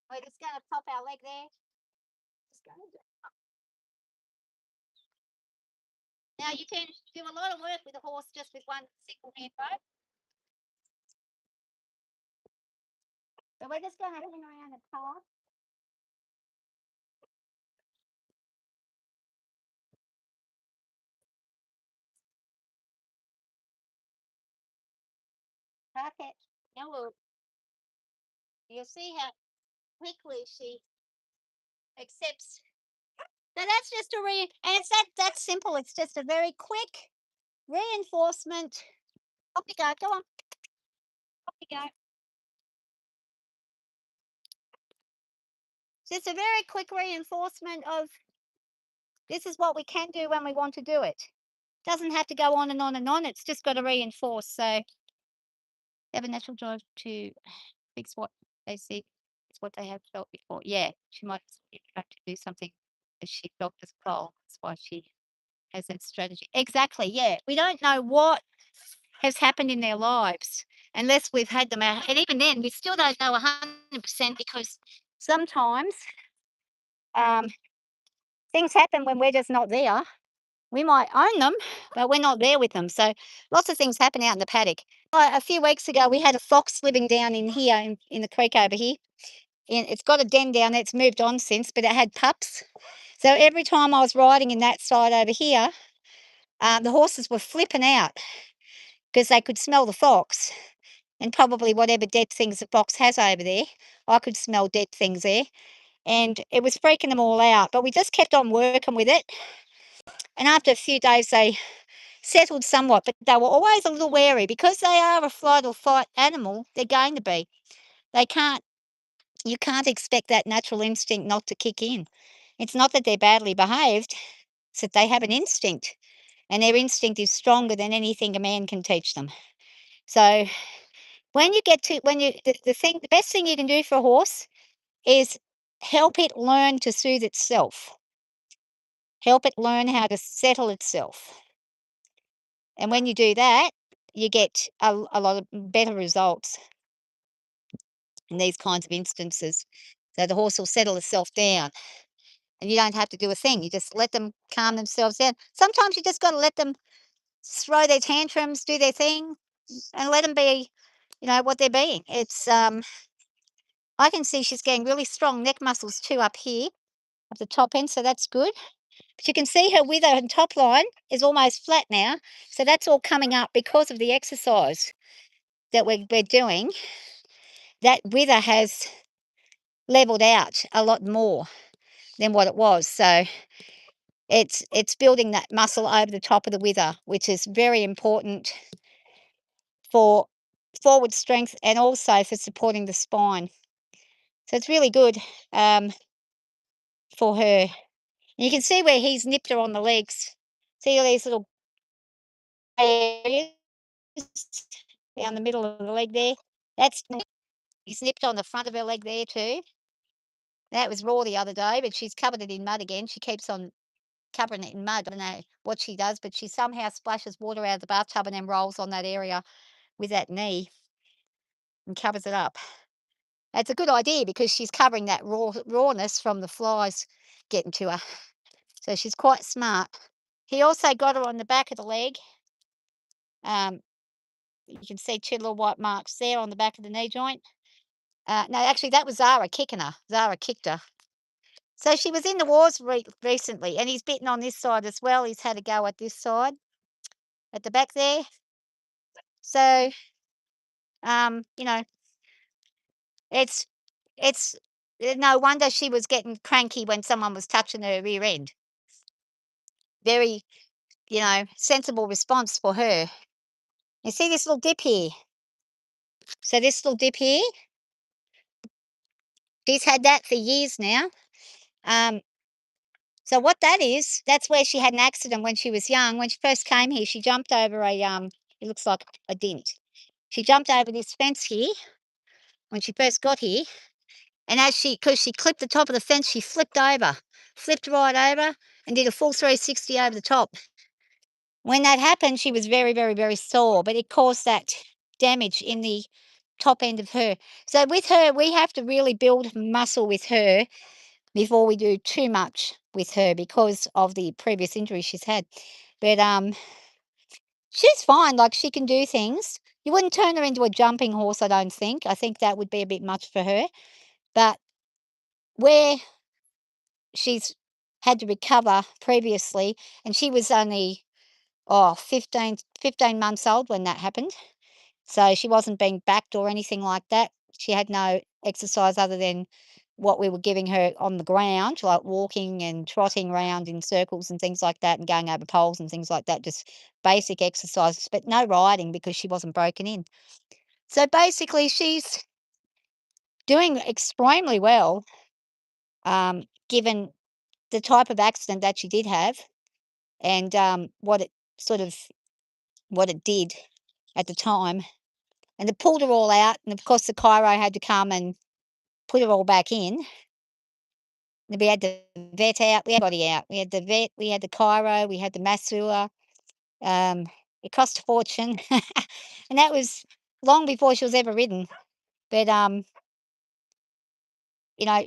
We're just going to pop our leg there. Just going to. Now you can do a lot of work with a horse just with one single hand rope. So we're just going to hang around the path. Okay. Now you'll see how quickly she accepts. So that's just and it's that simple. It's just a very quick reinforcement. Off you go. Go on. Off you go. Just a very quick reinforcement of this is what we can do when we want to do it. Doesn't have to go on and on and on. It's just got to reinforce. So have a natural drive to fix what they see. It's what they have felt before. Yeah, she might have to do something as she felt as well. That's why she has that strategy. Exactly. Yeah, we don't know what has happened in their lives unless we've had them out. And even then, we still don't know 100% because sometimes um, things happen when we're just not there. We might own them, but we're not there with them. So lots of things happen out in the paddock. A few weeks ago, we had a fox living down in here in the creek over here. And it's got a den down there. It's moved on since, but it had pups. So every time I was riding in that side over here, the horses were flipping out because they could smell the fox and probably whatever dead things the fox has over there. I could smell dead things there. And it was freaking them all out. But we just kept on working with it. And after a few days, they settled somewhat, but they were always a little wary because they are a flight or fight animal. They're going to be. They can't. You can't expect that natural instinct not to kick in. It's not that they're badly behaved; it's that they have an instinct, and their instinct is stronger than anything a man can teach them. So when you get to the best thing you can do for a horse is help it learn to soothe itself. Help it learn how to settle itself. And when you do that, you get a lot of better results in these kinds of instances. So the horse will settle itself down and you don't have to do a thing. You just let them calm themselves down. Sometimes you just got to let them throw their tantrums, do their thing, and let them be, what they're being. I can see she's getting really strong neck muscles too up here at the top end, so that's good. But you can see her wither and top line is almost flat now. So that's all coming up because of the exercise that we're doing. That wither has leveled out a lot more than what it was. So it's building that muscle over the top of the wither, which is very important for forward strength and also for supporting the spine. So it's really good for her. You can see where he's nipped her on the legs. See all these little areas down the middle of the leg there? He's nipped on the front of her leg there too. That was raw the other day, but she's covered it in mud again. She keeps on covering it in mud. I don't know what she does, but she somehow splashes water out of the bathtub and then rolls on that area with that knee and covers it up. That's a good idea because she's covering that rawness from the flies getting to her. So she's quite smart. He also got her on the back of the leg. You can see two little white marks there on the back of the knee joint. No, actually, that was Zara kicking her. Zara kicked her. So she was in the wars recently, and he's bitten on this side as well. He's had a go at this side, at the back there. So, you know, it's it's no wonder she was getting cranky when someone was touching her rear end. very, sensible response for her. You see this little dip here? So this little dip here, she's had that for years now. Um, so what that is, that's where she had an accident when she was young. When she first came here, she jumped over it looks like a dint. She jumped over this fence here when she first got here, and because she clipped the top of the fence, she flipped right over, and did a full 360 over the top. When that happened, she was very, very, very sore, but it caused that damage in the top end of her. So with her, we have to really build muscle with her before we do too much with her because of the previous injury she's had. But she's fine, like she can do things. You wouldn't turn her into a jumping horse, I don't think. I think that would be a bit much for her. But where she's had to recover previously, and she was only 15 months old when that happened. So she wasn't being backed or anything like that. She had no exercise other than what we were giving her on the ground, like walking and trotting around in circles and things like that, and going over poles and things like that, just basic exercises, but no riding because she wasn't broken in. So basically, she's doing extremely well, given the type of accident that she did have, and what it did at the time. And they pulled her all out, and of course the chiro had to come and put her all back in. And we had the vet out, we had everybody out. We had the vet, we had the chiro, we had the masseur. Um, it cost a fortune, and that was long before she was ever ridden. But you know,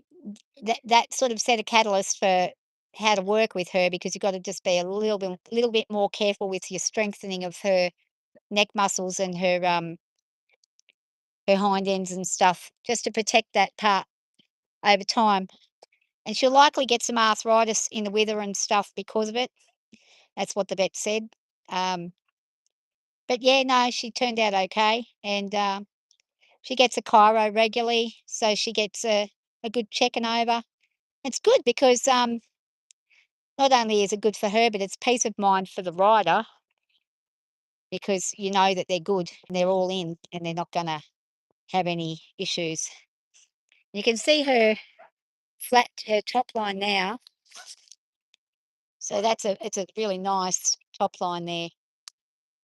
that sort of set a catalyst for how to work with her, because you've got to just be a little bit more careful with your strengthening of her neck muscles and her hind ends and stuff, just to protect that part over time. And she'll likely get some arthritis in the wither and stuff because of it. That's what the vet said. Um, but yeah, no, she turned out okay, and she gets a chiro regularly, so she gets a good checking over. It's good because not only is it good for her, but it's peace of mind for the rider, because you know that they're good and they're all in and they're not going to have any issues. You can see her top line now. So it's a really nice top line there.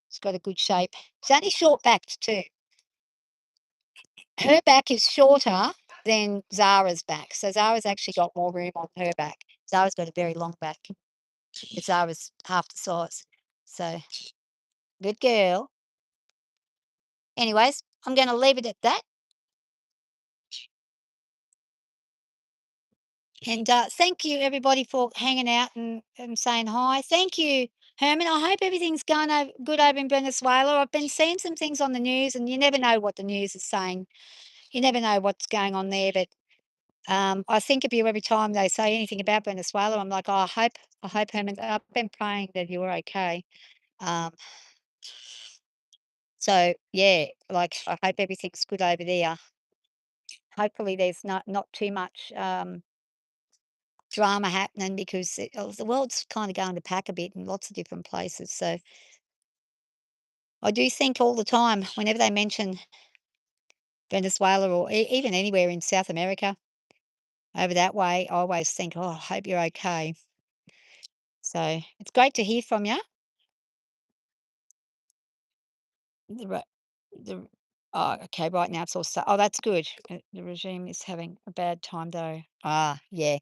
It's got a good shape. It's only short backed too. Her back is shorter than Zara's back. So Zara's actually got more room on her back. Zara's got a very long back. But Zara's half the size. So good girl. Anyways, I'm going to leave it at that. And thank you, everybody, for hanging out and saying hi. Thank you, Herman. I hope everything's going good over in Venezuela. I've been seeing some things on the news, and you never know what the news is saying. You never know what's going on there. But I think of you every time they say anything about Venezuela. I'm like, oh, I hope, Herman. I've been praying that you're okay. Um, so yeah, like I hope everything's good over there. Hopefully, there's not too much drama happening, because the world's kind of going to pack a bit in lots of different places. So I do think all the time, whenever they mention Venezuela or even anywhere in South America over that way, I always think, oh, I hope you're okay. So it's great to hear from you. The, re- the, oh, okay, right now it's also, oh, that's good. The regime is having a bad time though. Ah, yeah.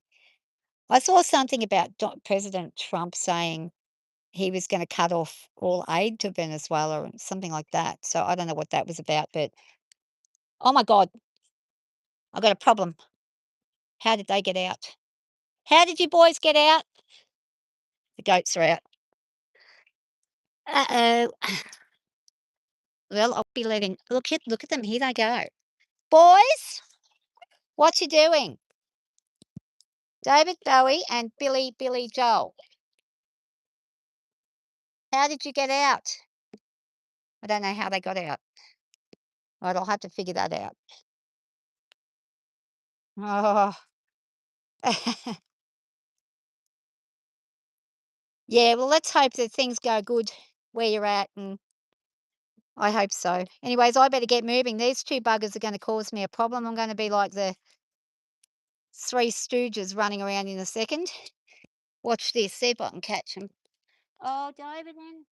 I saw something about President Trump saying he was gonna cut off all aid to Venezuela and something like that. So I don't know what that was about, but oh my God, I got a problem. How did they get out? How did you boys get out? The goats are out. Uh-oh. Well, I'll be letting, look at them. Here they go. Boys, what you doing? David Bowie and Billy Joel. How did you get out? I don't know how they got out. Right, I'll have to figure that out. Oh. Yeah, well, let's hope that things go good where you're at, and I hope so. Anyways, I better get moving. These 2 buggers are gonna cause me a problem. I'm gonna be like the Three Stooges running around in a second. Watch this, see if I can catch them. Oh, dive it in.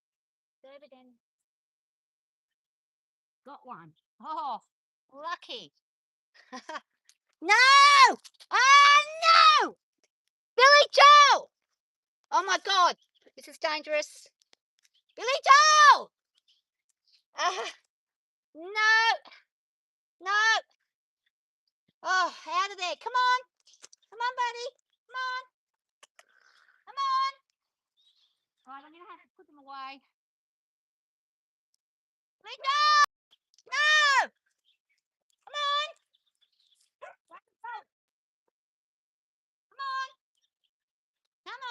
Dive it in. Got one. Oh, lucky. No! Oh, no! Billy Joel! Oh, my God. This is dangerous. Billy Joel! No! No! Oh, out of there. Come on. Come on, buddy. Come on. Come on. All right, I'm going to have to put them away. Billy Joel! No! Come on. Come on. Come on. Come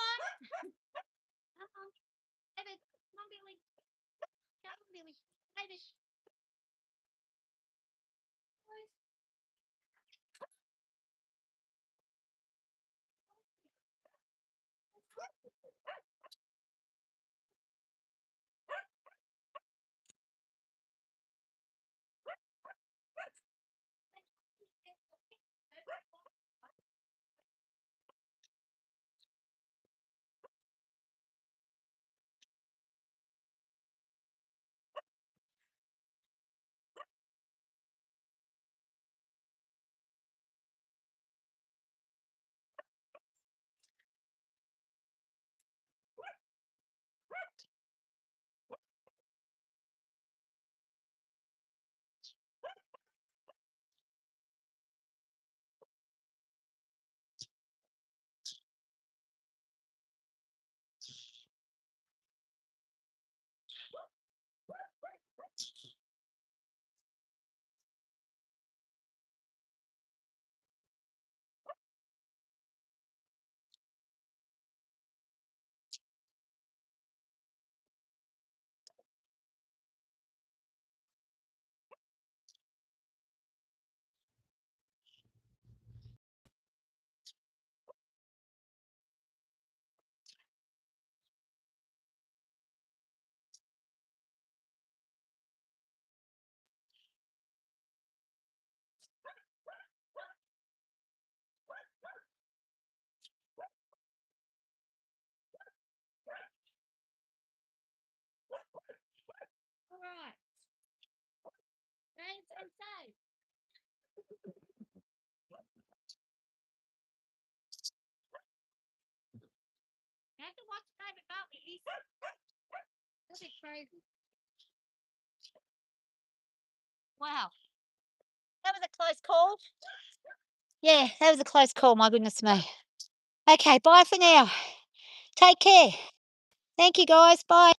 on. David. Come on, Billy. Come on, Billy. David. All right. Thanks and safe. You have to watch David Bowie. This is crazy. Wow. That was a close call. Yeah, that was a close call. My goodness me. Okay, bye for now. Take care. Thank you, guys. Bye.